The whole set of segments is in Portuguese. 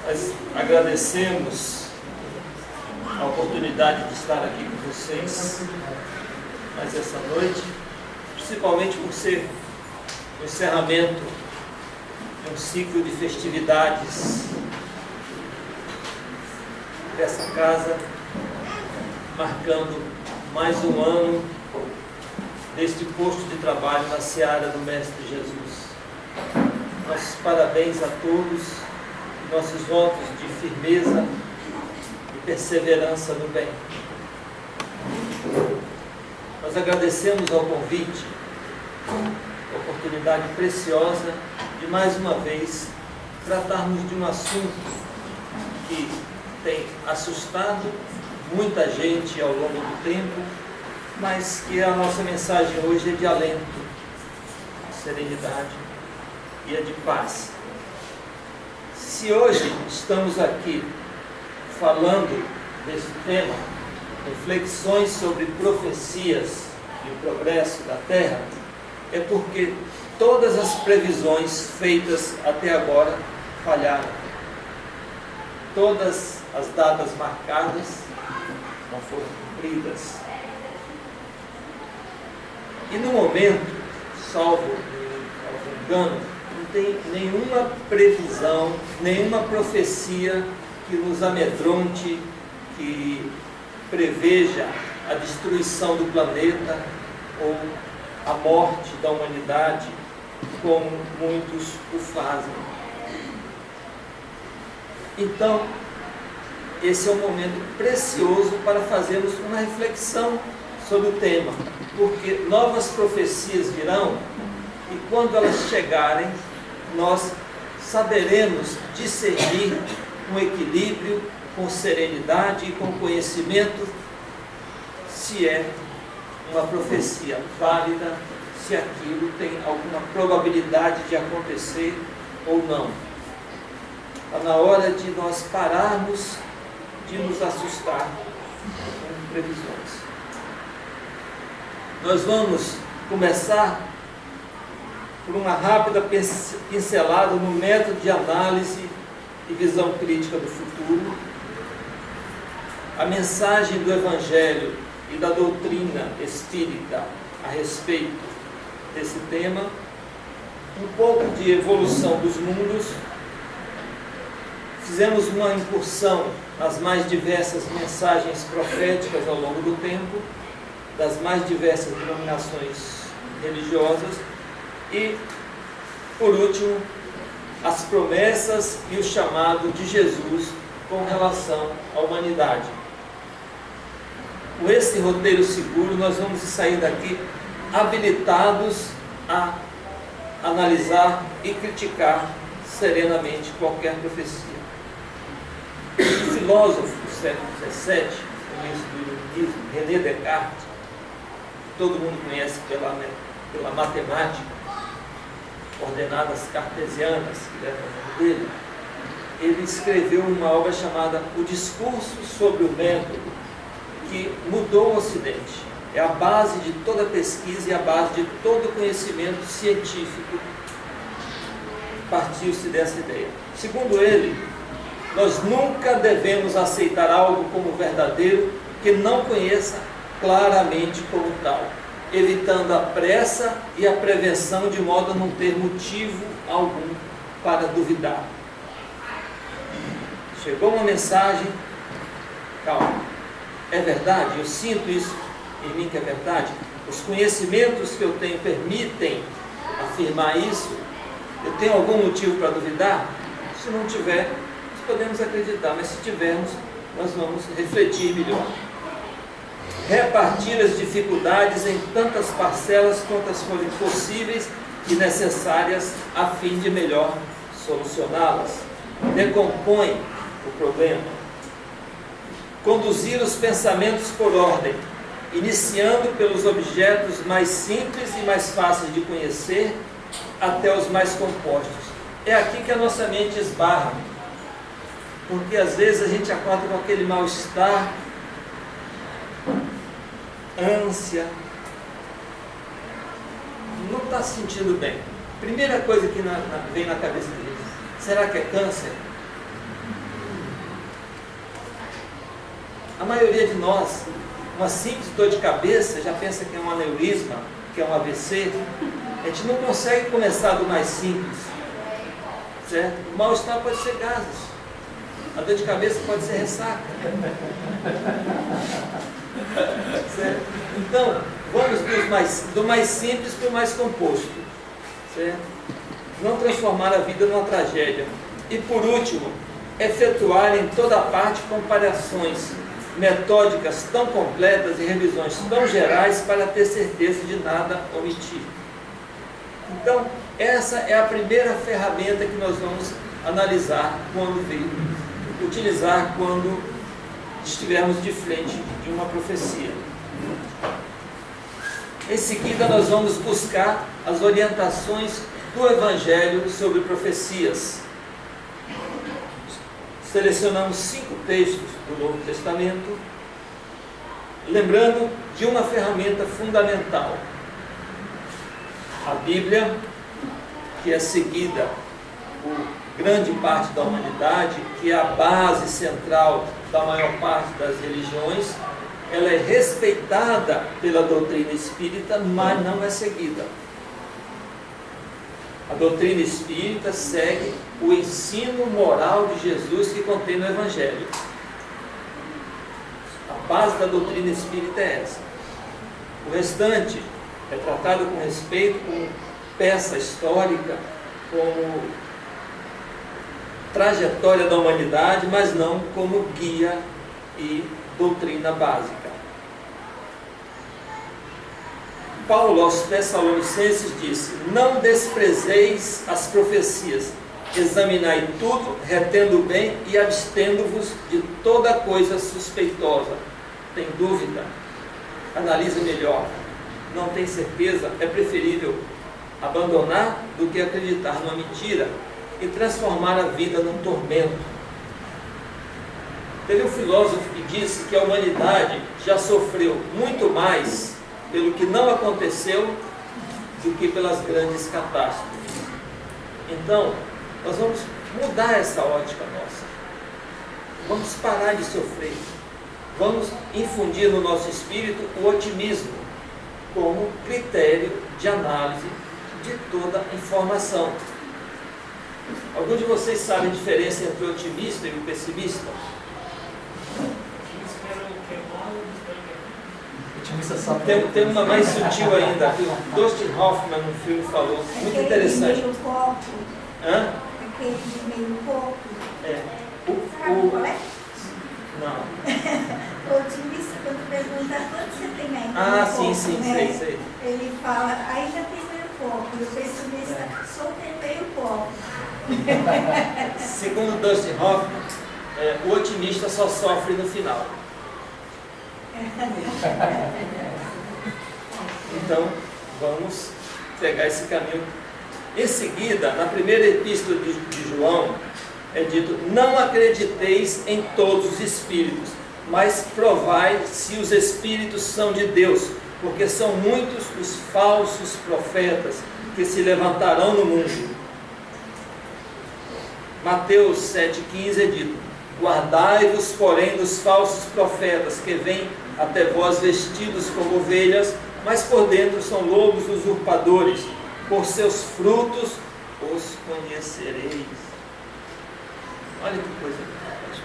Nós agradecemos a oportunidade de estar aqui com vocês mais essa noite, principalmente por ser o encerramento de um ciclo de festividades dessa casa, marcando mais um ano deste posto de trabalho na seara do Mestre Jesus. Nossos parabéns a todos, nossos votos de firmeza e perseverança no bem. Nós agradecemos ao convite, a oportunidade preciosa de mais uma vez tratarmos de um assunto que tem assustado muita gente ao longo do tempo, mas que a nossa mensagem hoje é de alento, de serenidade e é de paz. Se hoje estamos aqui falando desse tema, reflexões sobre profecias e o progresso da Terra, é porque todas as previsões feitas até agora falharam. Todas as datas marcadas não foram cumpridas. E no momento, salvo engano, não tem nenhuma previsão, nenhuma profecia que nos amedronte, que preveja a destruição do planeta ou a morte da humanidade, como muitos o fazem. Então, esse é um momento precioso para fazermos uma reflexão sobre o tema, porque novas profecias virão e quando elas chegarem, nós saberemos discernir com equilíbrio, com serenidade e com conhecimento se é uma profecia válida, se aquilo tem alguma probabilidade de acontecer ou não. Está na hora de nós pararmos de nos assustar com previsões. Nós vamos começar por uma rápida pincelada no método de análise e visão crítica do futuro, a mensagem do Evangelho e da doutrina espírita a respeito desse tema, um pouco de evolução dos mundos. Fizemos uma incursão nas mais diversas mensagens proféticas ao longo do tempo, das mais diversas denominações religiosas e, por último, as promessas e o chamado de Jesus com relação à humanidade. Com esse roteiro seguro, nós vamos sair daqui habilitados a analisar e criticar serenamente qualquer profecia. O filósofo do século XVII, começo do iluminismo, René Descartes, que todo mundo conhece pela matemática, ordenadas cartesianas, que leva o nome dele, ele escreveu uma obra chamada O Discurso sobre o Método, que mudou o Ocidente. É a base de toda pesquisa e a base de todo conhecimento científico. Partiu-se dessa ideia. Segundo ele, nós nunca devemos aceitar algo como verdadeiro que não conheça claramente como tal, evitando a pressa e a prevenção de modo a não ter motivo algum para duvidar. Chegou uma mensagem, calma, é verdade, eu sinto isso em mim que é verdade, os conhecimentos que eu tenho permitem afirmar isso, eu tenho algum motivo para duvidar? Se não tiver, nós podemos acreditar, mas se tivermos, nós vamos refletir melhor. Repartir as dificuldades em tantas parcelas quantas forem possíveis e necessárias a fim de melhor solucioná-las. Decompõe o problema. Conduzir os pensamentos por ordem, iniciando pelos objetos mais simples e mais fáceis de conhecer até os mais compostos. É aqui que a nossa mente esbarra, porque às vezes a gente acorda com aquele mal-estar, ânsia, não está se sentindo bem. Primeira coisa que vem na cabeça deles, será que é câncer? A maioria de nós, uma simples dor de cabeça, já pensa que é um aneurisma, que é um AVC. A gente não consegue começar do mais simples, certo? O mal-estar pode ser gases, a dor de cabeça pode ser ressaca, certo? Então, vamos do mais simples para o mais composto, certo? Não transformar a vida numa tragédia. E por último, efetuar em toda parte comparações metódicas tão completas e revisões tão gerais para ter certeza de nada omitir. Então, essa é a primeira ferramenta que nós vamos analisar utilizar quando estivermos de frente de uma profecia. Em seguida, nós vamos buscar as orientações do Evangelho sobre profecias. Selecionamos 5 textos do Novo Testamento, lembrando de uma ferramenta fundamental: a Bíblia, que é seguida por grande parte da humanidade, que é a base central da maior parte das religiões. Ela é respeitada pela doutrina espírita, mas não é seguida. A doutrina espírita segue o ensino moral de Jesus que contém no Evangelho. A base da doutrina espírita é essa. O restante é tratado com respeito, como peça histórica, como trajetória da humanidade, mas não como guia e doutrina básica. Paulo aos Tessalonicenses disse: não desprezeis as profecias, examinai tudo, retendo o bem e abstendo-vos de toda coisa suspeitosa. Tem dúvida? Analise melhor. Não tem certeza? É preferível abandonar do que acreditar numa mentira e transformar a vida num tormento. Teve um filósofo que disse que a humanidade já sofreu muito mais pelo que não aconteceu do que pelas grandes catástrofes. Então, nós vamos mudar essa ótica nossa. Vamos parar de sofrer. Vamos infundir no nosso espírito o otimismo como critério de análise de toda informação. Alguns de vocês sabem a diferença entre o otimista e o pessimista? Tem uma mais sutil ainda, que o Dustin Hoffman no filme falou, muito interessante. Meio copo. Hã? Aquele de meio copo. É. Sabe qual é? Não. O otimista, quando pergunta quanto você tem aí? Ah, meio sim, copo, sim, né? sei. Ele fala, ainda tem meio copo. E o pessimista, só tem meio copo. Segundo Dustin Hoffman, o otimista só sofre no final. Então, vamos pegar esse caminho. Em seguida, na primeira epístola de João, é dito: não acrediteis em todos os espíritos, mas provai se os espíritos são de Deus, porque são muitos os falsos profetas que se levantarão no mundo. Mateus 7,15 é dito: guardai-vos, porém, dos falsos profetas, que vêm até vós vestidos como ovelhas, mas por dentro são lobos usurpadores. Por seus frutos os conhecereis. Olha que coisa,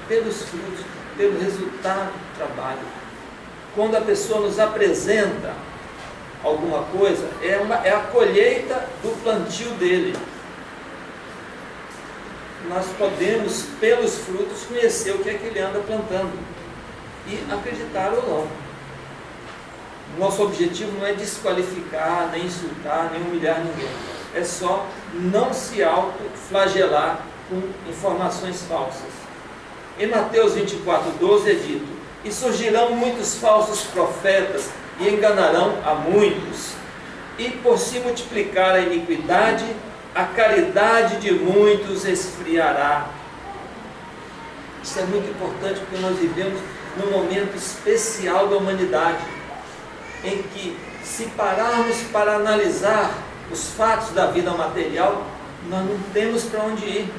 pelos frutos, pelo resultado do trabalho. Quando a pessoa nos apresenta alguma coisa, é a colheita do plantio dele. Nós podemos, pelos frutos, conhecer o que é que ele anda plantando e acreditar ou não. Nosso objetivo não é desqualificar, nem insultar, nem humilhar ninguém. É só não se autoflagelar com informações falsas. Em Mateus 24:12 é dito: e surgirão muitos falsos profetas e enganarão a muitos. E por se multiplicar a iniquidade, a caridade de muitos esfriará. Isso é muito importante, porque nós vivemos num momento especial da humanidade, em que, se pararmos para analisar os fatos da vida material, nós não temos para onde ir,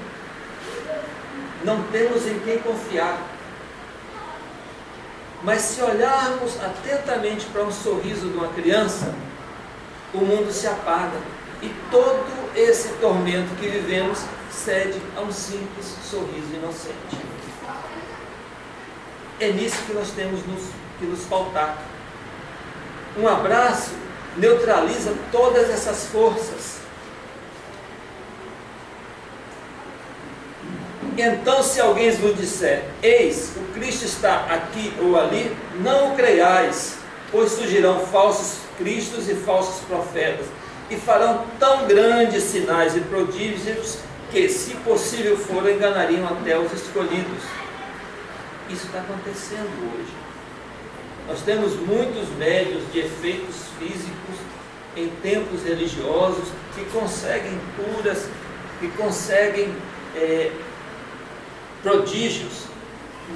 não temos em quem confiar. Mas se olharmos atentamente para um sorriso de uma criança, o mundo se apaga. E todo esse tormento que vivemos cede a um simples sorriso inocente. É nisso que nós temos que nos pautar. Um abraço neutraliza todas essas forças. Então, se alguém vos disser, eis, o Cristo está aqui ou ali, não o creiais, pois surgirão falsos cristos e falsos profetas, e farão tão grandes sinais e prodígios, que, se possível for, enganariam até os escolhidos. Isso está acontecendo hoje. Nós temos muitos médios de efeitos físicos em templos religiosos que conseguem curas, que conseguem prodígios,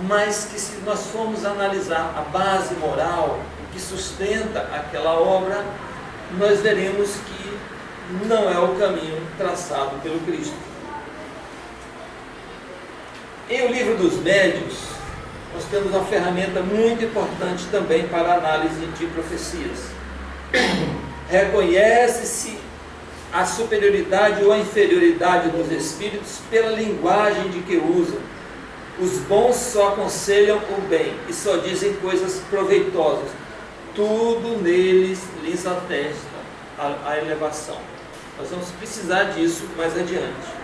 mas que, se nós formos analisar a base moral que sustenta aquela obra, nós veremos que não é o caminho traçado pelo Cristo. Em O Livro dos Médios, nós temos uma ferramenta muito importante também para a análise de profecias. Reconhece-se a superioridade ou a inferioridade dos espíritos pela linguagem de que usam. Os bons só aconselham o bem e só dizem coisas proveitosas. Tudo neles lhes atesta a elevação. Nós vamos precisar disso mais adiante.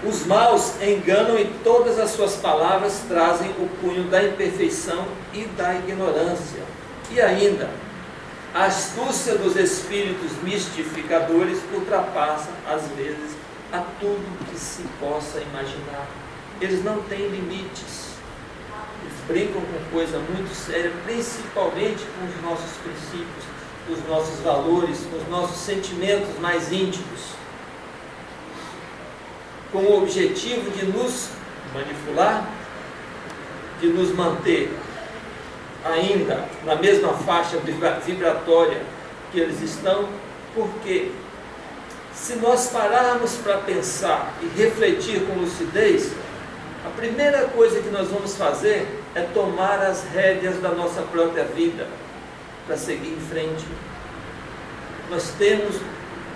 Os maus enganam e todas as suas palavras trazem o cunho da imperfeição e da ignorância. E ainda, a astúcia dos espíritos mistificadores ultrapassa, às vezes, a tudo que se possa imaginar. Eles não têm limites. Eles brincam com coisa muito séria, principalmente com os nossos princípios, com os nossos valores, com os nossos sentimentos mais íntimos, com o objetivo de nos manipular, de nos manter ainda na mesma faixa vibratória que eles estão, porque se nós pararmos para pensar e refletir com lucidez, a primeira coisa que nós vamos fazer é tomar as rédeas da nossa própria vida para seguir em frente. Nós temos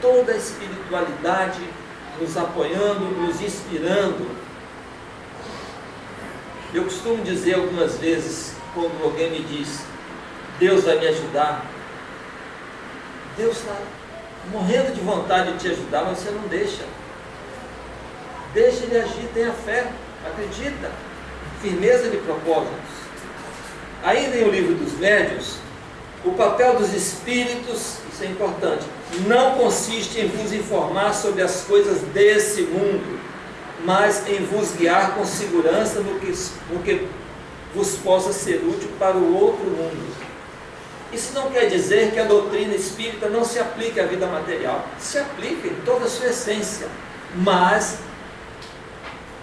toda a espiritualidade nos apoiando, nos inspirando. Eu costumo dizer algumas vezes, quando alguém me diz, Deus vai me ajudar, Deus está morrendo de vontade de te ajudar, mas você não deixa. Deixa Ele agir, tenha fé, acredita, firmeza de propósitos. Ainda em O Livro dos Médios, o papel dos espíritos, isso é importante, não consiste em vos informar sobre as coisas desse mundo, mas em vos guiar com segurança no que vos possa ser útil para o outro mundo. Isso não quer dizer que a doutrina espírita não se aplique à vida material. Se aplica em toda a sua essência, mas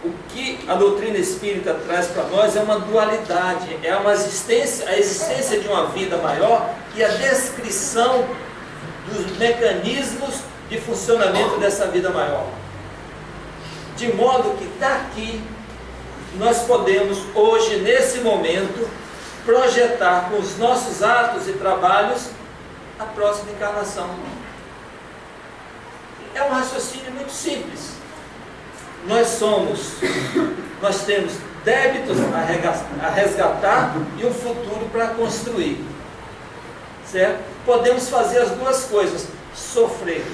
o que a doutrina espírita traz para nós é uma dualidade, é uma existência, a existência de uma vida maior e a descrição dos mecanismos de funcionamento dessa vida maior. De modo que daqui nós podemos hoje, nesse momento, projetar com os nossos atos e trabalhos a próxima encarnação. É um raciocínio muito simples. Nós temos débitos a resgatar e um futuro para construir, certo? Podemos fazer as duas coisas, sofrer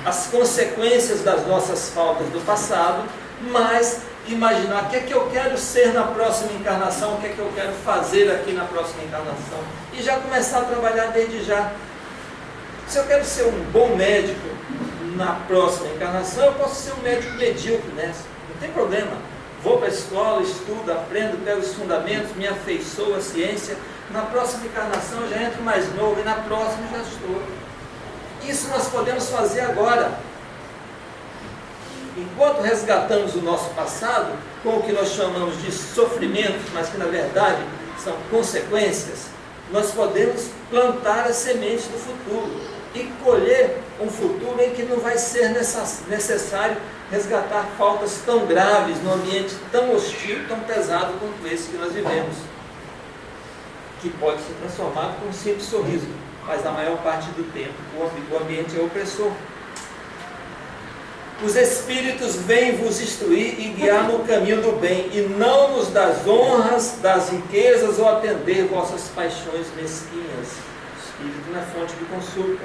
as consequências das nossas faltas do passado, mas imaginar o que é que eu quero ser na próxima encarnação, o que é que eu quero fazer aqui na próxima encarnação, e já começar a trabalhar desde já. Se eu quero ser um bom médico na próxima encarnação, eu posso ser um médico medíocre nessa, não tem problema. Vou para a escola, estudo, aprendo, pego os fundamentos, me afeiçoo à ciência. Na próxima encarnação eu já entro mais novo, e na próxima eu já estou. Isso nós podemos fazer agora. Enquanto resgatamos o nosso passado, com o que nós chamamos de sofrimentos, mas que na verdade são consequências, nós podemos plantar as sementes do futuro e colher um futuro em que não vai ser necessário resgatar faltas tão graves num ambiente tão hostil, tão pesado quanto esse que nós vivemos, que pode ser transformado com um simples sorriso, mas na maior parte do tempo o ambiente é opressor. Os Espíritos vêm vos instruir e guiar no caminho do bem, e não nos das honras, das riquezas ou atender vossas paixões mesquinhas. O Espírito não é fonte de consulta.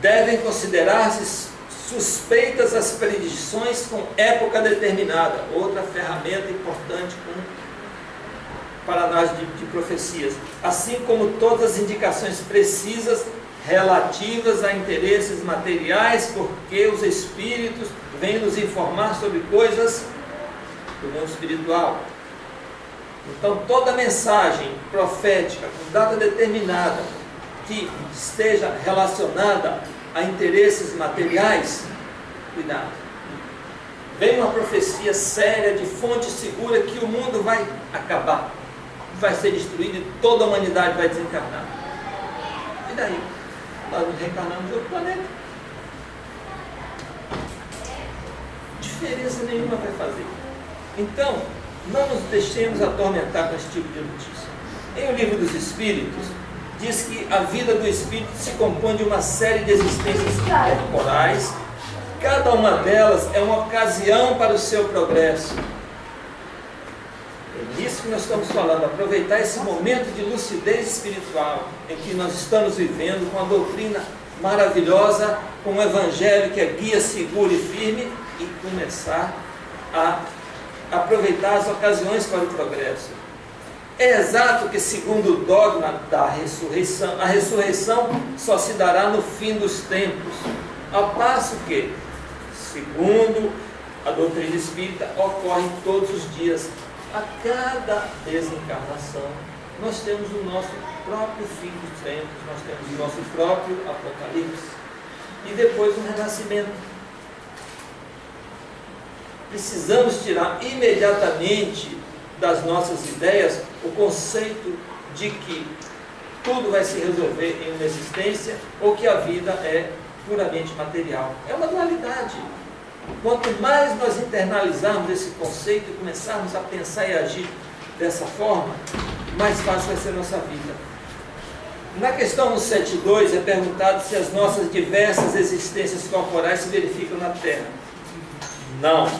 Devem considerar-se suspeitas as predições com época determinada, outra ferramenta importante para nós de profecias, assim como todas as indicações precisas relativas a interesses materiais, porque os Espíritos vêm nos informar sobre coisas do mundo espiritual. Então, toda mensagem profética com data determinada que esteja relacionada a interesses materiais, cuidado. Vem uma profecia séria, de fonte segura, que o mundo vai acabar, vai ser destruído e toda a humanidade vai desencarnar. E daí? Nós nos reencarnamos em outro planeta. Diferença nenhuma vai fazer. Então, não nos deixemos atormentar com esse tipo de notícia. Em O Livro dos Espíritos, diz que a vida do Espírito se compõe de uma série de existências corporais. Cada uma delas é uma ocasião para o seu progresso. É disso que nós estamos falando, aproveitar esse momento de lucidez espiritual em que nós estamos vivendo, com a doutrina maravilhosa, com o Evangelho que é guia seguro e firme, e começar a aproveitar as ocasiões para o progresso. É exato que, segundo o dogma da ressurreição, a ressurreição só se dará no fim dos tempos, ao passo que, segundo a doutrina espírita, ocorre todos os dias. A cada desencarnação, nós temos o nosso próprio fim dos tempos, nós temos o nosso próprio apocalipse, e depois um renascimento. Precisamos tirar imediatamente das nossas ideias o conceito de que tudo vai se resolver em uma existência ou que a vida é puramente material. É uma dualidade. Quanto mais nós internalizarmos esse conceito e começarmos a pensar e agir dessa forma, mais fácil vai ser a nossa vida. Na questão 172 é perguntado se as nossas diversas existências corporais se verificam na Terra. Não,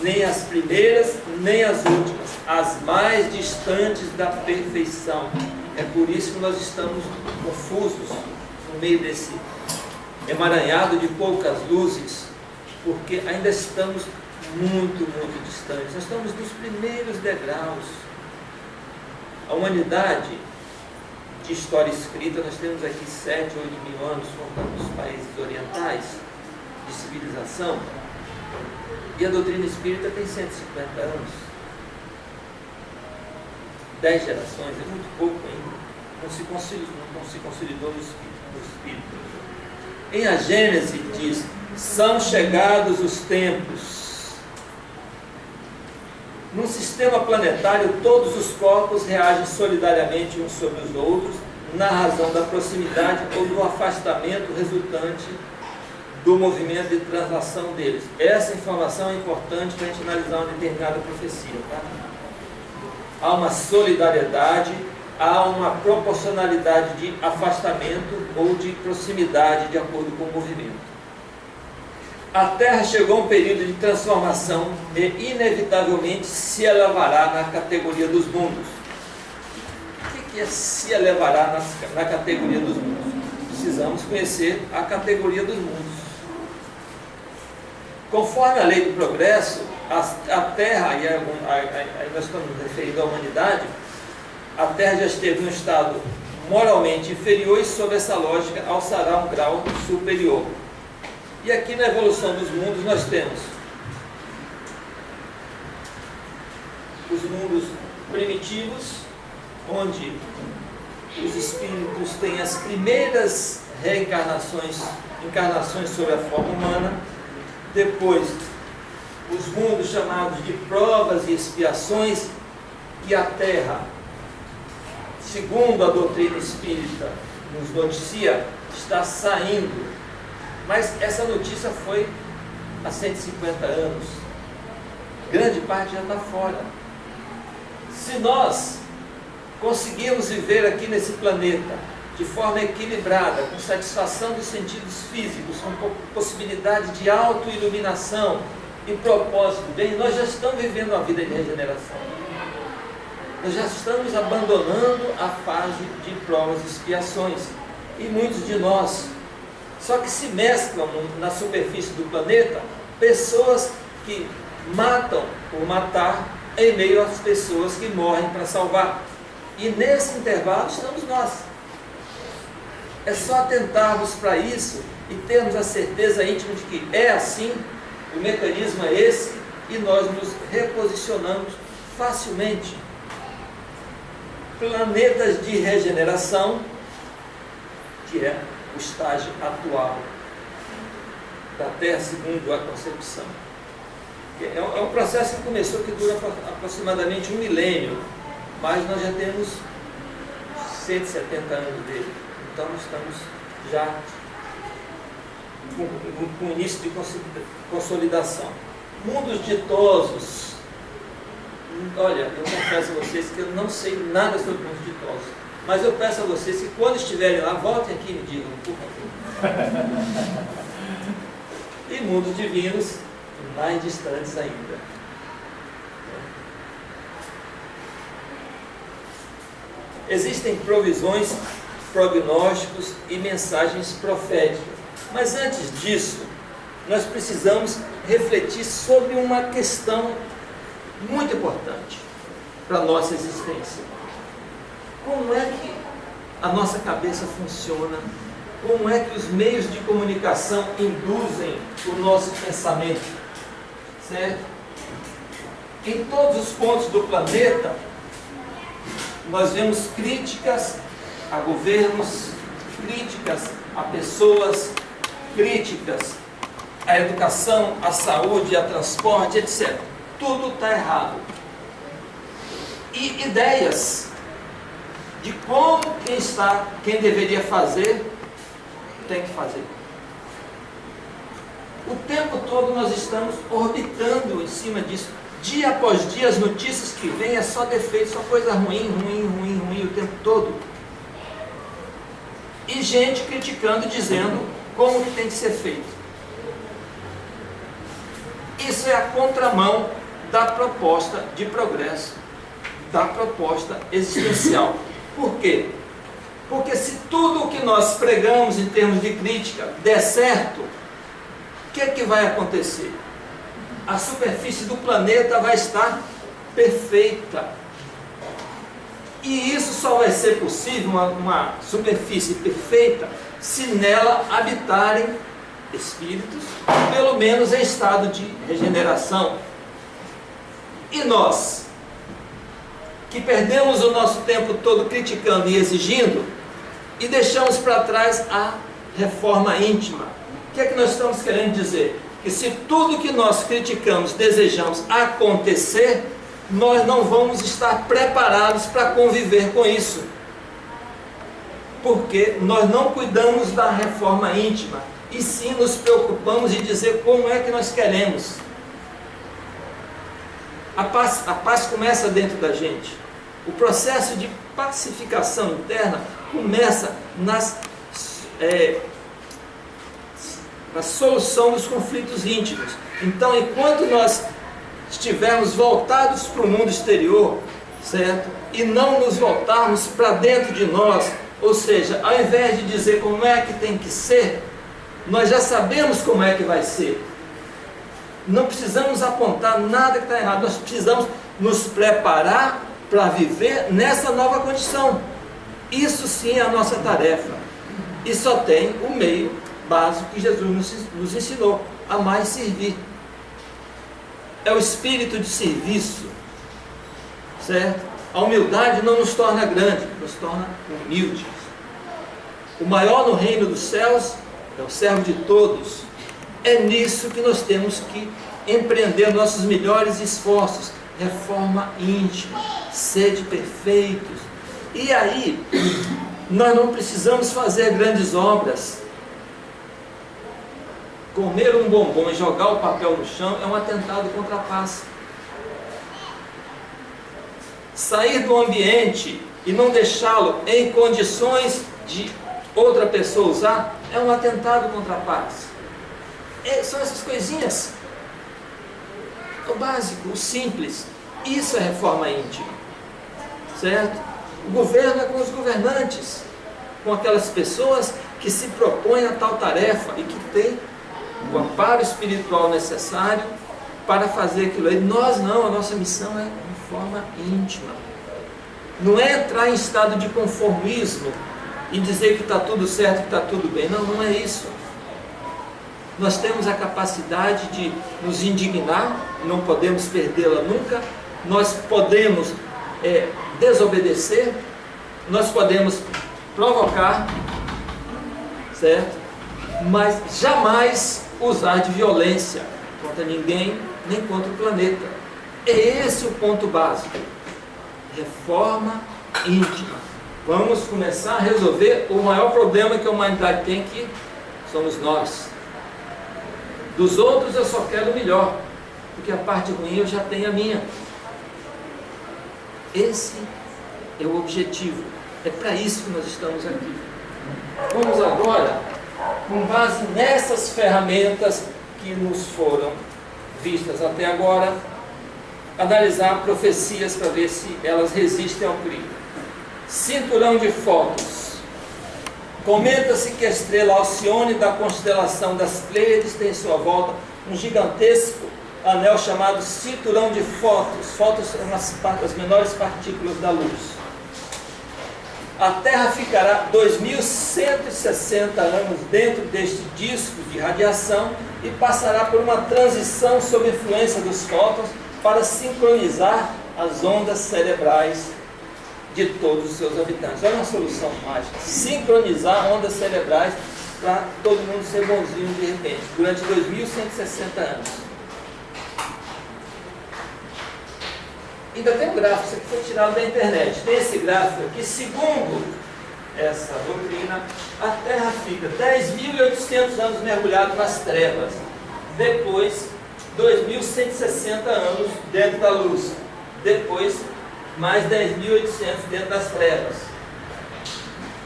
nem as primeiras, nem as últimas, as mais distantes da perfeição. É por isso que nós estamos confusos no meio desse emaranhado de poucas luzes, porque ainda estamos muito, muito distantes. Nós estamos nos primeiros degraus. A humanidade, de história escrita, nós temos aqui 7, 8 mil anos, contando os países orientais, de civilização, e a doutrina espírita tem 150 anos. 10 gerações, é muito pouco ainda. Não se consolidou no espírito. Em A Gênese diz: são chegados os tempos. Num sistema planetário, todos os corpos reagem solidariamente uns sobre os outros, na razão da proximidade ou do afastamento resultante do movimento de translação deles. Essa informação é importante para a gente analisar uma determinada profecia. Tá? Há uma solidariedade, há uma proporcionalidade de afastamento ou de proximidade de acordo com o movimento. A Terra chegou a um período de transformação e inevitavelmente se elevará na categoria dos mundos. O que é se elevará na categoria dos mundos? Precisamos conhecer a categoria dos mundos. Conforme a lei do progresso, a Terra, e aí nós estamos referindo à humanidade, a Terra já esteve em um estado moralmente inferior e, sob essa lógica, alçará um grau superior. E aqui na evolução dos mundos nós temos os mundos primitivos, onde os espíritos têm as primeiras encarnações sobre a forma humana. Depois, os mundos chamados de provas e expiações, que a Terra, segundo a doutrina espírita nos noticia, está saindo. Mas essa notícia foi há 150 anos. Grande parte já está fora. Se nós conseguirmos viver aqui nesse planeta de forma equilibrada, com satisfação dos sentidos físicos, com possibilidade de autoiluminação e propósito bem, nós já estamos vivendo uma vida de regeneração. Nós já estamos abandonando a fase de provas e expiações. E muitos de nós, só que se mesclam na superfície do planeta pessoas que matam por matar em meio às pessoas que morrem para salvar. E nesse intervalo estamos nós. É só atentarmos para isso e termos a certeza íntima de que é assim, o mecanismo é esse, e nós nos reposicionamos facilmente. Planetas de regeneração, que é o estágio atual da Terra segundo a concepção. É um processo que começou, que dura aproximadamente 1 milênio, mas nós já temos 170 anos dele. Então estamos já com o início de consolidação. Mundos ditosos. Olha, eu confesso a vocês que eu não sei nada sobre mundos ditosos, mas eu peço a vocês que quando estiverem lá, voltem aqui e me digam, por favor. E mundos divinos mais distantes ainda. Existem provisões, prognósticos e mensagens proféticas. Mas antes disso, nós precisamos refletir sobre uma questão muito importante para a nossa existência. Como é que a nossa cabeça funciona? Como é que os meios de comunicação induzem o nosso pensamento? Certo? Em todos os pontos do planeta, nós vemos críticas a governos, críticas a pessoas, críticas à educação, à saúde, a transporte, etc. Tudo está errado. E ideias de como quem deveria fazer, tem que fazer. O tempo todo nós estamos orbitando em cima disso. Dia após dia as notícias que vêm é só defeito, só coisa ruim o tempo todo. E gente criticando, dizendo como que tem que ser feito. Isso é a contramão da proposta de progresso, da proposta existencial. Por quê? Porque se tudo o que nós pregamos em termos de crítica der certo, o que é que vai acontecer? A superfície do planeta vai estar perfeita. E isso só vai ser possível, uma superfície perfeita, se nela habitarem espíritos, pelo menos em estado de regeneração. E nós, que perdemos o nosso tempo todo criticando e exigindo, e deixamos para trás a reforma íntima. O que é que nós estamos querendo dizer? Que se tudo que nós criticamos, desejamos acontecer, nós não vamos estar preparados para conviver com isso. Porque nós não cuidamos da reforma íntima, e sim nos preocupamos em dizer como é que nós queremos. A paz começa dentro da gente. O processo de pacificação interna começa na solução dos conflitos íntimos. Então, enquanto nós estivermos voltados para o mundo exterior, certo? E não nos voltarmos para dentro de nós, ou seja, ao invés de dizer como é que tem que ser, nós já sabemos como é que vai ser. Não precisamos apontar nada que está errado, nós precisamos nos preparar para viver nessa nova condição. Isso sim é a nossa tarefa. E só tem o meio básico que Jesus nos ensinou: amar e servir. É o espírito de serviço, certo? A humildade não nos torna grandes, nos torna humildes. O maior no reino dos céus é o servo de todos. É nisso que nós temos que empreender nossos melhores esforços. Reforma íntima, sede perfeitos. E aí, Nós não precisamos fazer grandes obras. Comer um bombom e jogar o papel no chão é um atentado contra a paz. Sair do ambiente e não deixá-lo em condições de outra pessoa usar é um atentado contra a paz. São essas coisinhas. O básico, o simples. Isso é reforma íntima. Certo? O governo é com os governantes, com aquelas pessoas que se propõem a tal tarefa e que têm o amparo espiritual necessário para fazer aquilo aí. Nós não, a nossa missão é reforma íntima. Não é entrar em estado de conformismo e dizer que está tudo certo, que está tudo bem. Não, não é isso. Nós temos a capacidade de nos indignar, não podemos perdê-la nunca. Nós podemos desobedecer, nós podemos provocar, certo? Mas jamais usar de violência contra ninguém, nem contra o planeta. É esse o ponto básico. Reforma íntima. Vamos começar a resolver o maior problema que a humanidade tem, que somos nós. Dos outros eu só quero o melhor, porque a parte ruim eu já tenho a minha. Esse é o objetivo. É para isso que nós estamos aqui. Vamos agora, com base nessas ferramentas que nos foram vistas até agora, analisar profecias para ver se elas resistem ao perigo. Cinturão de focos. Comenta-se que a estrela Alcione da constelação das Pleiades tem em sua volta um gigantesco anel chamado cinturão de fótons. Fótons são as menores partículas da luz. A Terra ficará 2160 anos dentro deste disco de radiação e passará por uma transição sob influência dos fótons para sincronizar as ondas cerebrais de todos os seus habitantes. Olha uma solução mágica: sincronizar ondas cerebrais para todo mundo ser bonzinho de repente, durante 2160 anos. Ainda tem um gráfico, isso aqui foi tirado da internet. Tem esse gráfico aqui, segundo essa doutrina, a Terra fica 10.800 anos mergulhada nas trevas. Depois, 2.160 anos dentro da luz. Depois, mais 10.800 dentro das trevas.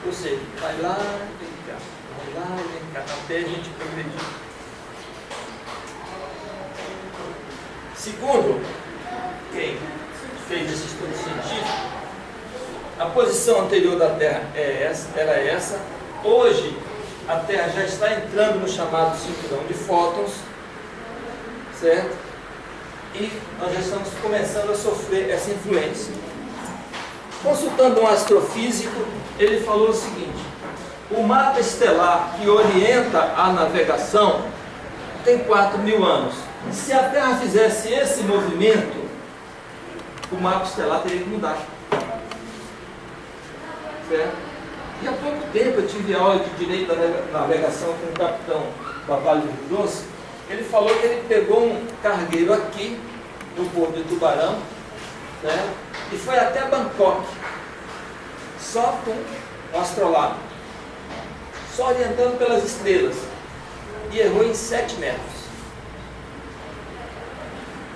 Ou seja, vai lá e vem cá, vai lá e vem cá, até a gente progredir. Segundo quem fez esse estudo científico, a posição anterior da Terra era essa. Hoje, a Terra já está entrando no chamado cinturão de fótons, certo? E nós já estamos começando a sofrer essa influência. Consultando um astrofísico, ele falou o seguinte: o mapa estelar que orienta a navegação tem 4.000 anos. Se a Terra fizesse esse movimento, o mapa estelar teria que mudar. Certo? E há pouco tempo eu tive aula de direito da navegação com o capitão Babalho do Rio Doce. Ele falou que ele pegou um cargueiro aqui no porto de Tubarão, né, e foi até Bangkok, só com o astrolabe, só orientando pelas estrelas, e errou em 7 metros.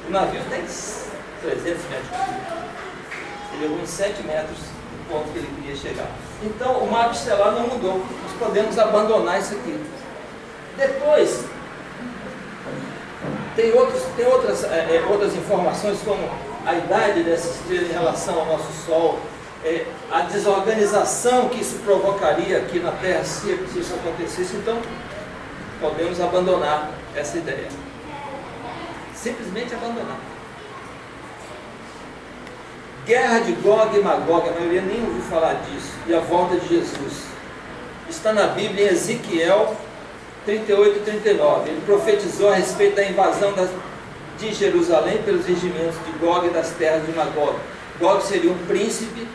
O navio tem 300 metros, ele errou em 7 metros do ponto que ele queria chegar. Então o mapa estelar não mudou, nós podemos abandonar isso aqui. Depois tem outras informações, como a idade dessa estrela em relação ao nosso Sol, a desorganização que isso provocaria aqui na Terra se isso acontecesse. Então podemos abandonar essa ideia, simplesmente abandonar. Guerra de Gog e Magog, a maioria nem ouviu falar disso. E a volta de Jesus está na Bíblia, em Ezequiel 38 e 39. Ele profetizou a respeito da invasão de Jerusalém pelos regimentos de Gog e das terras de Magog. Gog seria um príncipe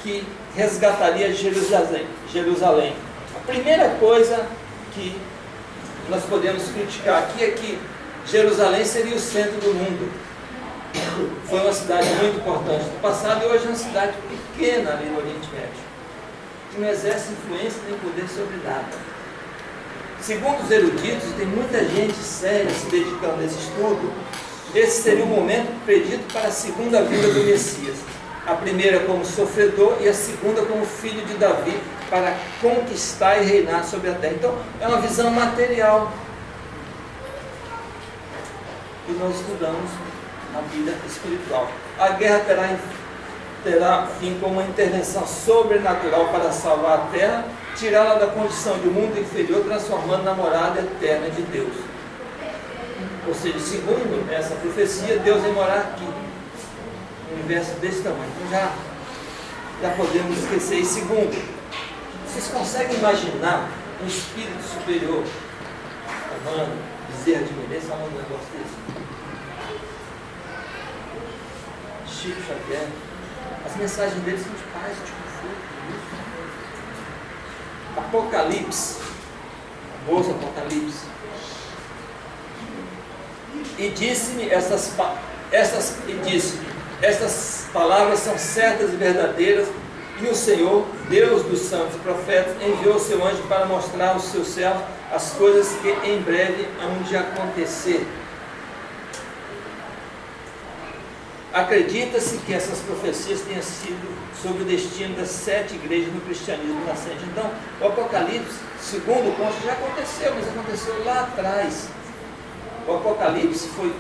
que resgataria Jerusalém. A primeira coisa que nós podemos criticar aqui é que Jerusalém seria o centro do mundo. Foi uma cidade muito importante no passado e hoje é uma cidade pequena ali no Oriente Médio. que não exerce influência nem poder sobre nada. Segundo os eruditos, tem muita gente séria se dedicando a esse estudo. Esse seria o momento predito para a segunda vinda do Messias. A primeira como sofredor e a segunda como filho de Davi, para conquistar e reinar sobre a terra. Então, é uma visão material que nós estudamos na vida espiritual. A guerra terá fim com uma intervenção sobrenatural para salvar a terra, tirá-la da condição de mundo inferior, transformando na morada eterna de Deus. Ou seja, segundo essa profecia, Deus vai morar aqui, um universo desse tamanho. Então já podemos esquecer. E segundo, vocês conseguem imaginar um espírito superior, Emmanuel, Bezerra de Menezes, falando um negócio desse? Chico Xavier, as mensagens deles são de paz, de conforto. Apocalipse, famoso Apocalipse. E disse-me estas palavras são certas e verdadeiras, e o Senhor, Deus dos santos e profetas, enviou o seu anjo para mostrar aos seus servos as coisas que em breve hão de acontecer. Acredita-se que essas profecias tenham sido sobre o destino das 7 igrejas no cristianismo nascente. Então, o Apocalipse, segundo o ponto, já aconteceu, mas aconteceu lá atrás. O Apocalipse foi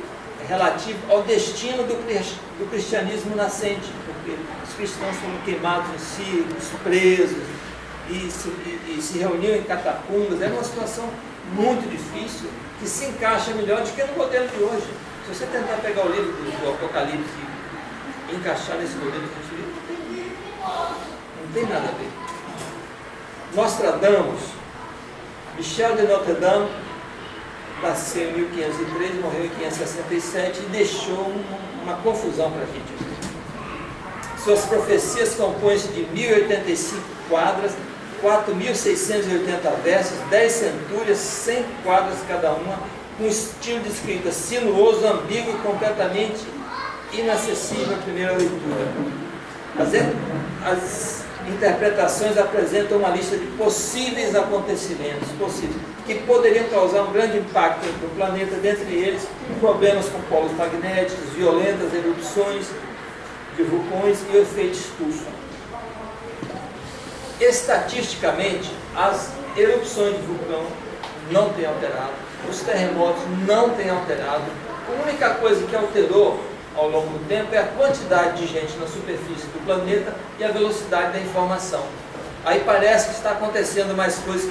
relativo ao destino do cristianismo nascente, porque os cristãos foram queimados em círculos, presos, e se reuniam em catacumbas. Era uma situação muito difícil, que se encaixa melhor do que no modelo de hoje. Se você tentar pegar o livro do Apocalipse e encaixar nesse modelo que a gente vive, não tem nada a ver. Nostradamus, Michel de Notre Dame, nasceu em 1503, morreu em 1567 e deixou uma confusão para a gente. Suas profecias compõem-se de 1085 quadras, 4.680 versos, 10 centúrias, 100 quadras cada uma, com estilo de escrita sinuoso, ambíguo e completamente inacessível à primeira leitura. As interpretações apresentam uma lista de possíveis acontecimentos que poderiam causar um grande impacto no planeta, dentre eles problemas com polos magnéticos, violentas erupções de vulcões e o efeito estufa. Estatisticamente, as erupções de vulcão não têm alterado, os terremotos não têm alterado. A única coisa que alterou ao longo do tempo é a quantidade de gente na superfície do planeta e a velocidade da informação. Aí parece que está acontecendo mais coisas,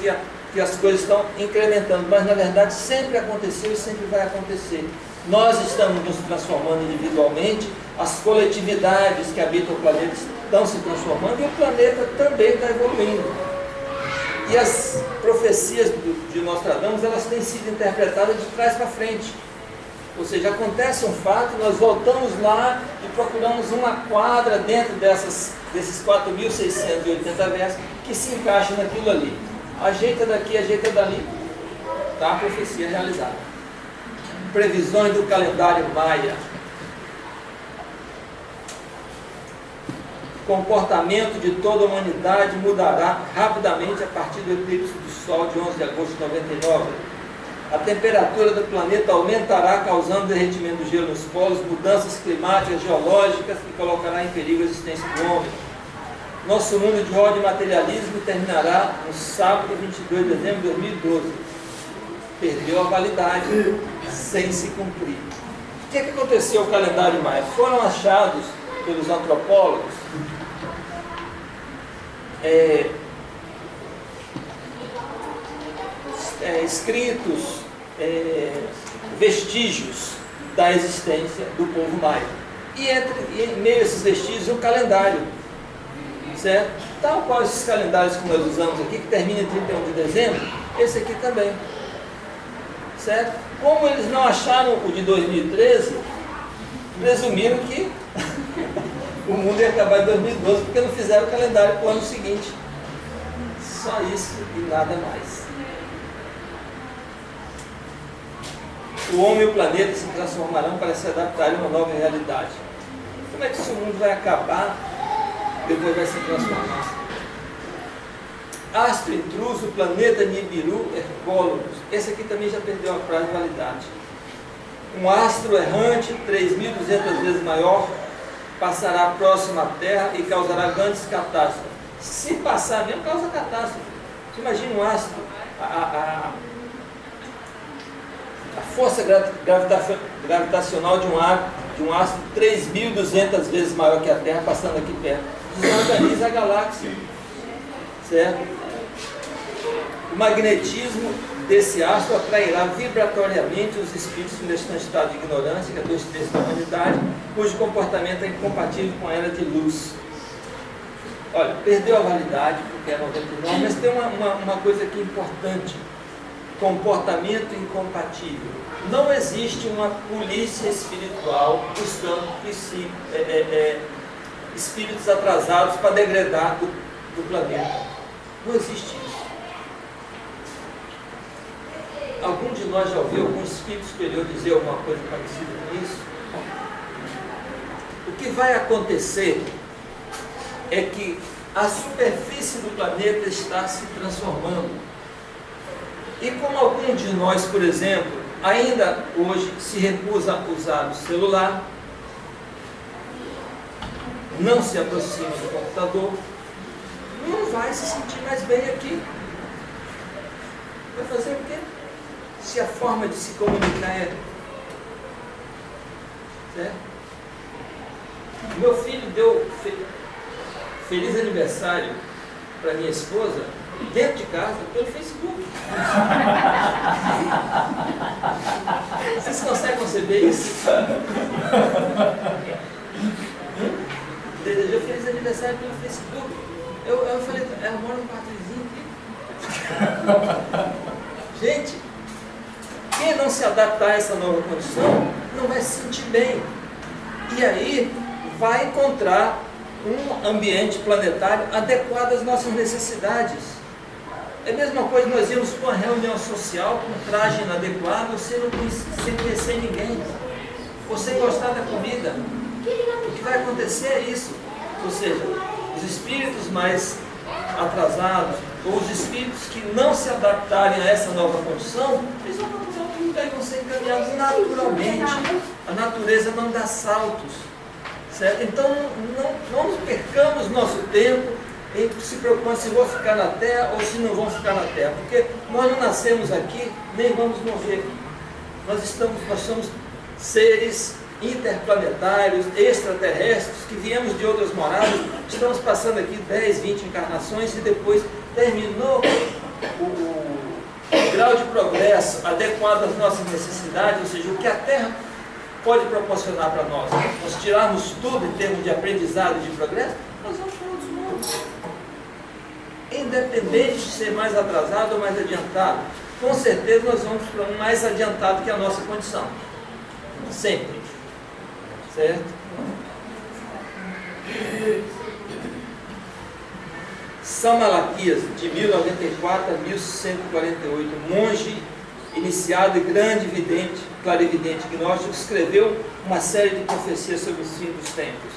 que as coisas estão incrementando, mas na verdade sempre aconteceu e sempre vai acontecer. Nós estamos nos transformando individualmente, as coletividades que habitam o planeta estão se transformando e o planeta também está evoluindo. E as profecias de Nostradamus, elas têm sido interpretadas de trás para frente. Ou seja, acontece um fato, nós voltamos lá e procuramos uma quadra dentro desses 4.680 versos que se encaixa naquilo ali. Ajeita daqui, ajeita dali, está a profecia realizada. Previsões do calendário maia. O comportamento de toda a humanidade mudará rapidamente a partir do eclipse do Sol de 11 de agosto de 99. A temperatura do planeta aumentará, causando derretimento do gelo nos polos, mudanças climáticas, geológicas, que colocará em perigo a existência do homem. Nosso mundo de ódio e materialismo terminará no sábado 22 de dezembro de 2012. Perdeu a validade, sem se cumprir. O que aconteceu com o calendário maia? Foram achados pelos antropólogos escritos, vestígios da existência do povo maia. E em meio a esses vestígios, um calendário, certo? Tal qual esses calendários que nós usamos aqui, que termina em 31 de dezembro, esse aqui também, certo? Como eles não acharam o de 2013, presumiram que o mundo ia acabar em 2012, porque não fizeram o calendário para o ano seguinte. Só isso e nada mais. O homem e o planeta se transformarão para se adaptarem a uma nova realidade. Como é que esse mundo vai acabar, depois vai se transformar? Astro intruso, planeta Nibiru, Hercólogos. Esse aqui também já perdeu a prazo de validade. Um astro errante, 3.200 vezes maior, passará próximo à Terra e causará grandes catástrofes. Se passar mesmo, causa catástrofe. Você imagina um astro, a força gravitacional de um astro 3.200 vezes maior que a Terra passando aqui perto. Desorganiza a galáxia. Certo? O magnetismo desse astro atrairá vibratoriamente os espíritos que ainda estão em estado de ignorância, que é 2/3 da humanidade, cujo comportamento é incompatível com a era de luz. Olha, perdeu a validade, porque é 99, mas tem uma coisa aqui importante: comportamento incompatível. Não existe uma polícia espiritual buscando espíritos atrasados para degradar do planeta. Não existe isso. Algum de nós já ouviu algum espírito superior dizer alguma coisa parecida com isso? O que vai acontecer é que a superfície do planeta está se transformando. E como algum de nós, por exemplo, ainda hoje se recusa a usar o celular, não se aproxima do computador, não vai se sentir mais bem aqui. Vai fazer o quê? Se a forma de se comunicar é... Certo? Meu filho deu feliz aniversário para minha esposa dentro de casa, pelo Facebook. Vocês conseguem conceber isso? Desejou feliz aniversário pelo Facebook. Eu falei, ela mora num quartozinho. Gente, quem não se adaptar a essa nova condição não vai se sentir bem. E aí vai encontrar um ambiente planetário adequado às nossas necessidades. É a mesma coisa, nós íamos para uma reunião social com um traje inadequado, sem conhecer ninguém, ou sem gostar da comida. O que vai acontecer é isso. Ou seja, os espíritos mais atrasados, ou os espíritos que não se adaptarem a essa nova condição, eles vão ser encaminhados naturalmente. A natureza não dá saltos. Certo? Então não percamos nosso tempo em se preocupando se vão ficar na Terra ou se não vão ficar na Terra, porque nós não nascemos aqui, nem vamos morrer. Nós somos seres interplanetários, extraterrestres, que viemos de outras moradas, estamos passando aqui 10, 20 encarnações e depois terminou o grau de progresso adequado às nossas necessidades, ou seja, o que a Terra pode proporcionar para nós. Nós tirarmos tudo em termos de aprendizado e de progresso, nós vamos para outros mundos. Independente de ser mais atrasado ou mais adiantado, com certeza nós vamos para um mais adiantado que a nossa condição. Sempre. Certo? São Malaquias, de 1094 a 1148, monge iniciado e grande vidente, clarividente gnóstico, escreveu uma série de profecias sobre os fins dos tempos.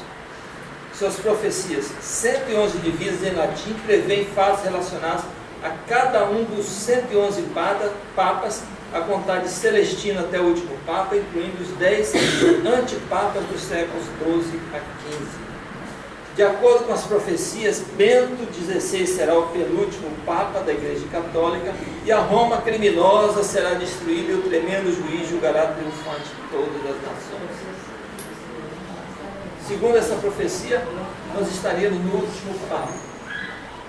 Suas profecias, 111 divisas em latim, prevêem fatos relacionados a cada um dos 111 papas, a contar de Celestino até o último papa, incluindo os 10 antipapas dos séculos 12 a 15. De acordo com as profecias, Bento XVI será o penúltimo Papa da Igreja Católica e a Roma criminosa será destruída e o tremendo juiz julgará triunfante todas as nações. Segundo essa profecia, nós estaríamos no último Papa.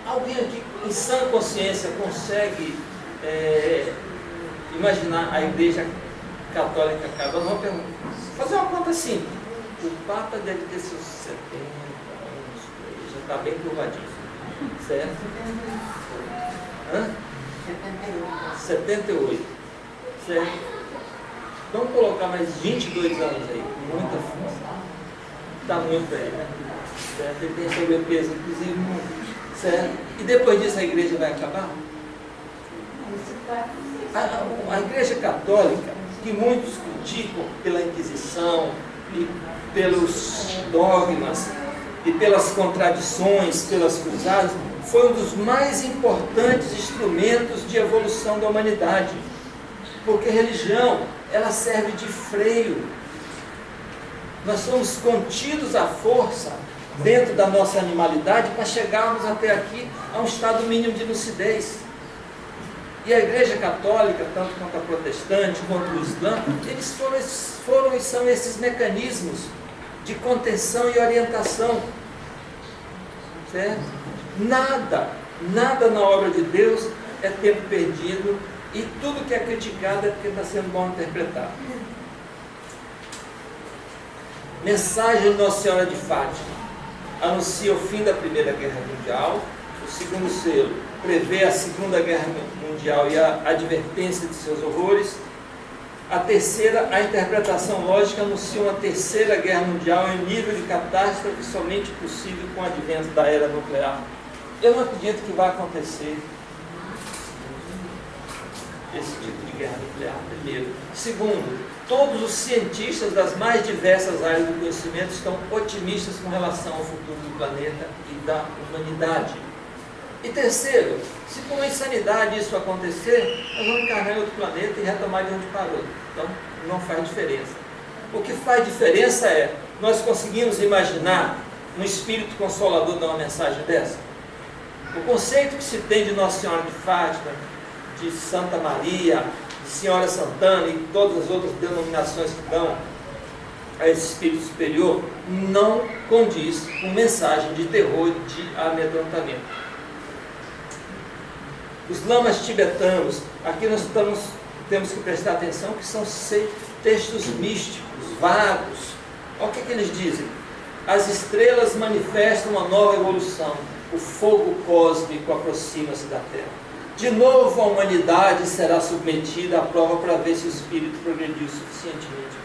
Alguém aqui, em sã consciência, consegue imaginar a Igreja Católica acabando? Vamos fazer uma conta simples. O Papa deve ter seus 70. Está bem curvadinho, certo? 78, certo? Vamos colocar mais 22 anos aí, com muita força. Está muito velho, né? Certo? Ele tem sobrepeso, inclusive, muito, certo? E depois disso a igreja vai acabar? A Igreja Católica, que muitos criticam pela Inquisição e pelos dogmas, e pelas contradições, pelas cruzadas, foi um dos mais importantes instrumentos de evolução da humanidade, porque a religião, ela serve de freio. Nós somos contidos à força dentro da nossa animalidade para chegarmos até aqui a um estado mínimo de lucidez. E a Igreja Católica, tanto quanto a protestante, quanto o Islã, eles foram e são esses mecanismos de contenção e orientação. Certo? Nada na obra de Deus é tempo perdido, e tudo que é criticado é porque está sendo mal interpretado. Mensagem de Nossa Senhora de Fátima anuncia o fim da Primeira Guerra Mundial. O segundo selo prevê a Segunda Guerra Mundial e a advertência de seus horrores. A terceira, a interpretação lógica, anuncia uma terceira guerra mundial em nível de catástrofe somente possível com o advento da era nuclear. Eu não acredito que vai acontecer esse tipo de guerra nuclear, primeiro. Segundo, todos os cientistas das mais diversas áreas do conhecimento estão otimistas com relação ao futuro do planeta e da humanidade. E terceiro, se por uma insanidade isso acontecer, nós vamos encarnar em outro planeta e retomar de onde parou. Então, não faz diferença. O que faz diferença é, nós conseguimos imaginar um espírito consolador dar uma mensagem dessa? O conceito que se tem de Nossa Senhora de Fátima, de Santa Maria, de Senhora Santana e todas as outras denominações que dão a esse espírito superior, não condiz com mensagem de terror e de amedrontamento. Os lamas tibetanos, aqui nós temos que prestar atenção que são textos místicos, vagos. Olha o que eles dizem. As estrelas manifestam uma nova evolução. O fogo cósmico aproxima-se da Terra. De novo a humanidade será submetida à prova para ver se o espírito progrediu suficientemente.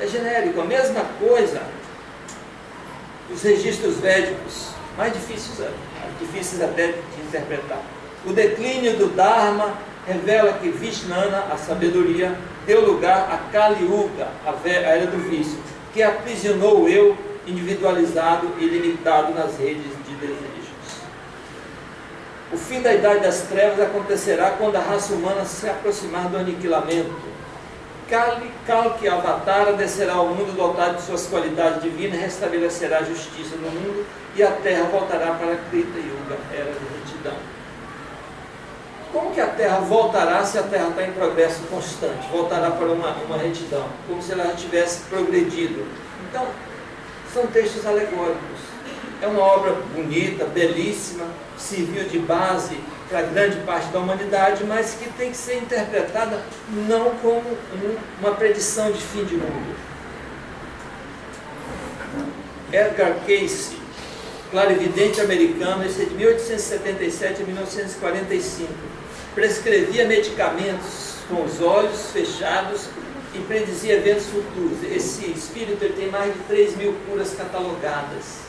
É genérico, a mesma coisa. Os registros védicos, mais difíceis até de interpretar. O declínio do Dharma revela que Vishnana, a sabedoria, deu lugar a Kali Yuga, a era do vício, que aprisionou o eu individualizado e limitado nas redes de desejos. O fim da Idade das Trevas acontecerá quando a raça humana se aproximar do aniquilamento. Kalki Avatara descerá ao mundo dotado de suas qualidades divinas, restabelecerá a justiça no mundo e a Terra voltará para a Krita Yuga, era de retidão. Como que a Terra voltará se a Terra está em progresso constante? Voltará para uma retidão, como se ela já tivesse progredido. Então, são textos alegóricos. É uma obra bonita, belíssima, serviu de base para grande parte da humanidade, mas que tem que ser interpretada não como uma predição de fim de mundo. Edgar Cayce, clarividente americano, esse é de 1877 a 1945, prescrevia medicamentos com os olhos fechados e predizia eventos futuros. Esse espírito ele tem mais de 3.000 curas catalogadas.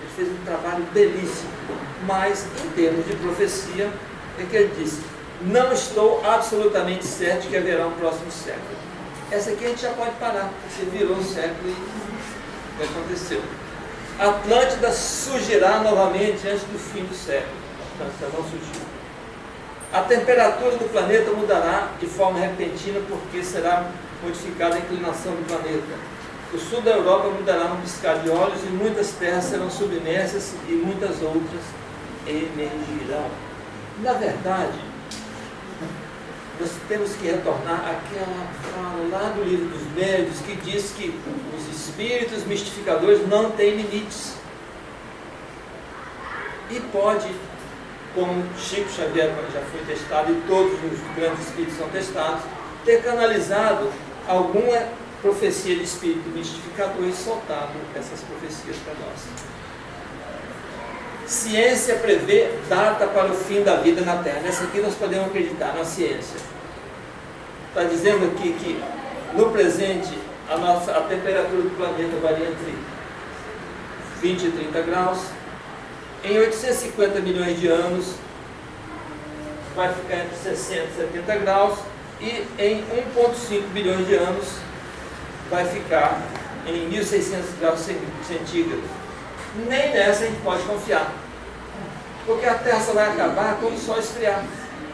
Ele fez um trabalho belíssimo, mas em termos de profecia, é que ele disse: não estou absolutamente certo de que haverá um próximo século. Essa aqui a gente já pode parar, porque virou um século e aconteceu. Atlântida surgirá novamente antes do fim do século. Atlântida não surgiu. A temperatura do planeta mudará de forma repentina porque será modificada a inclinação do planeta. O sul da Europa mudará num piscar de olhos e muitas terras serão submersas e muitas outras emergirão. Na verdade, nós temos que retornar àquela fala lá do livro dos Médiuns que diz que os espíritos mistificadores não têm limites. E pode, como Chico Xavier já foi testado e todos os grandes espíritos são testados, ter canalizado alguma profecia de espírito mistificador e soltado essas profecias para nós. Ciência prevê data para o fim da vida na Terra. Nessa aqui nós podemos acreditar, na ciência. Está dizendo aqui que no presente a temperatura do planeta varia entre 20 e 30 graus. Em 850 milhões de anos vai ficar entre 60 e 70 graus. E em 1,5 bilhões de anos vai ficar em 1.600 graus centígrados. nem nessa a gente pode confiar. Porque a Terra só vai acabar quando o Sol esfriar,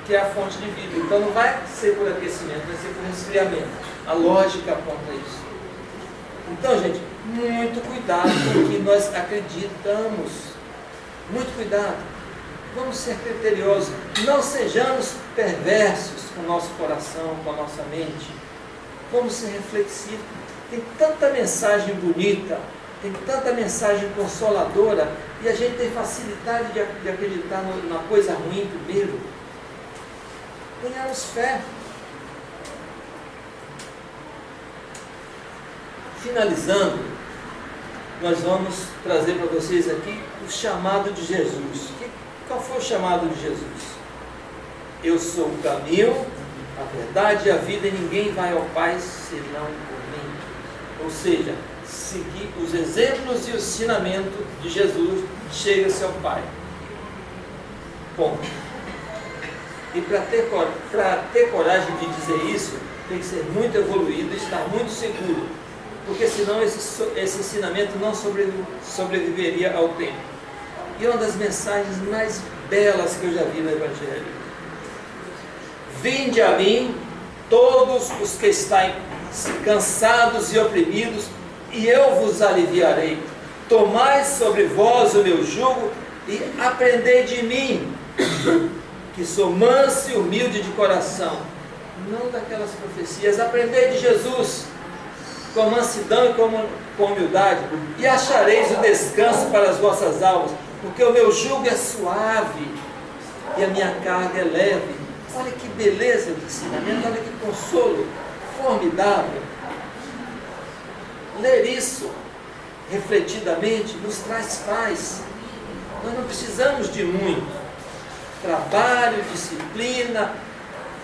que é a fonte de vida. Então não vai ser por aquecimento, vai ser por resfriamento. A lógica aponta isso. Então, gente, muito cuidado com o que nós acreditamos. Muito cuidado. Vamos ser criteriosos. Não sejamos perversos com o nosso coração, com a nossa mente. Vamos ser reflexivos. Tem tanta mensagem bonita, tem tanta mensagem consoladora, e a gente tem facilidade de acreditar na coisa ruim primeiro. Tenhamos fé. Finalizando, nós vamos trazer para vocês aqui o chamado de Jesus. Qual foi o chamado de Jesus? Eu sou o caminho, a verdade e a vida, e ninguém vai ao Pai senão por mim. Ou seja, seguir os exemplos e o ensinamento de Jesus, chega-se ao Pai. Ponto. E para ter coragem de dizer isso, tem que ser muito evoluído e estar muito seguro, porque senão esse ensinamento não sobreviveria ao tempo. E uma das mensagens mais belas que eu já vi no Evangelho: vinde a mim, todos os que estáis cansados e oprimidos, e eu vos aliviarei. Tomai sobre vós o meu jugo e aprendei de mim, que sou manso e humilde de coração. Não daquelas profecias. Aprendei de Jesus, com mansidão e com humildade, e achareis o descanso para as vossas almas, porque o meu jugo é suave e a minha carga é leve. Olha que beleza de ensinamento, olha que consolo formidável. Ler isso refletidamente nos traz paz. Nós não precisamos de muito. Trabalho, disciplina,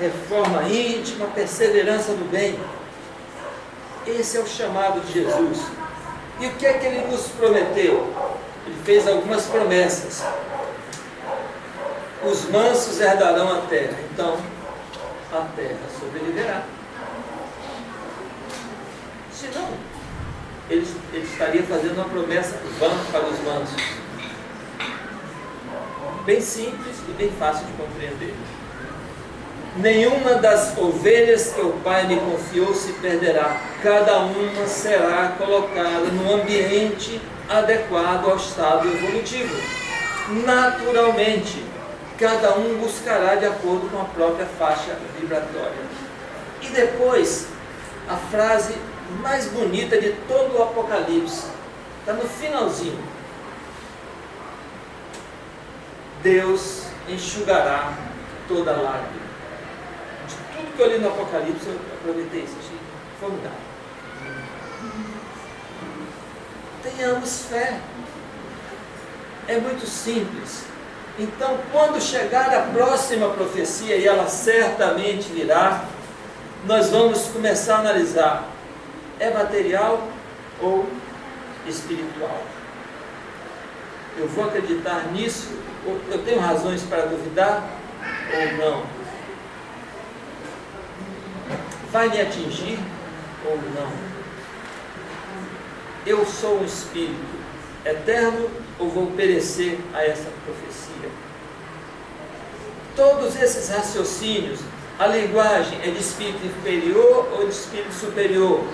reforma íntima, perseverança no bem. Esse é o chamado de Jesus. E o que é que ele nos prometeu? Ele fez algumas promessas. Os mansos herdarão a terra. Então, a terra sobreviverá. Senão, ele estaria fazendo uma promessa vã para os mansos. Bem simples e bem fácil de compreender. Nenhuma das ovelhas que o Pai me confiou se perderá. Cada uma será colocada num ambiente adequado ao estado evolutivo. Naturalmente, cada um buscará de acordo com a própria faixa vibratória. E depois, a frase mais bonita de todo o Apocalipse, está no finalzinho: Deus enxugará toda lágrima. De tudo que eu li no Apocalipse, eu aproveitei isso, achei formidável. Tenhamos fé. É muito simples. Então, quando chegar a próxima profecia, e ela certamente virá, nós vamos começar a analisar: é material ou espiritual? Eu vou acreditar nisso? Eu tenho razões para duvidar ou não? Vai me atingir ou não? Eu sou um espírito eterno ou vou perecer a essa profecia? Todos esses raciocínios, a linguagem é de espírito inferior ou de espírito superior?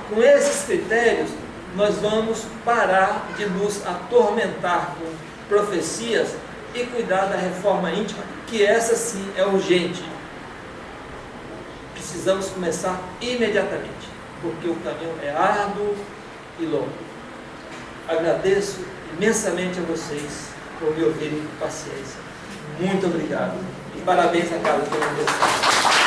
Com esses critérios, nós vamos parar de nos atormentar com profecias e cuidar da reforma íntima, que essa sim é urgente. Precisamos começar imediatamente, porque o caminho é árduo e longo. Agradeço imensamente a vocês por me ouvirem com paciência. Muito obrigado. E parabéns a cada um de vocês.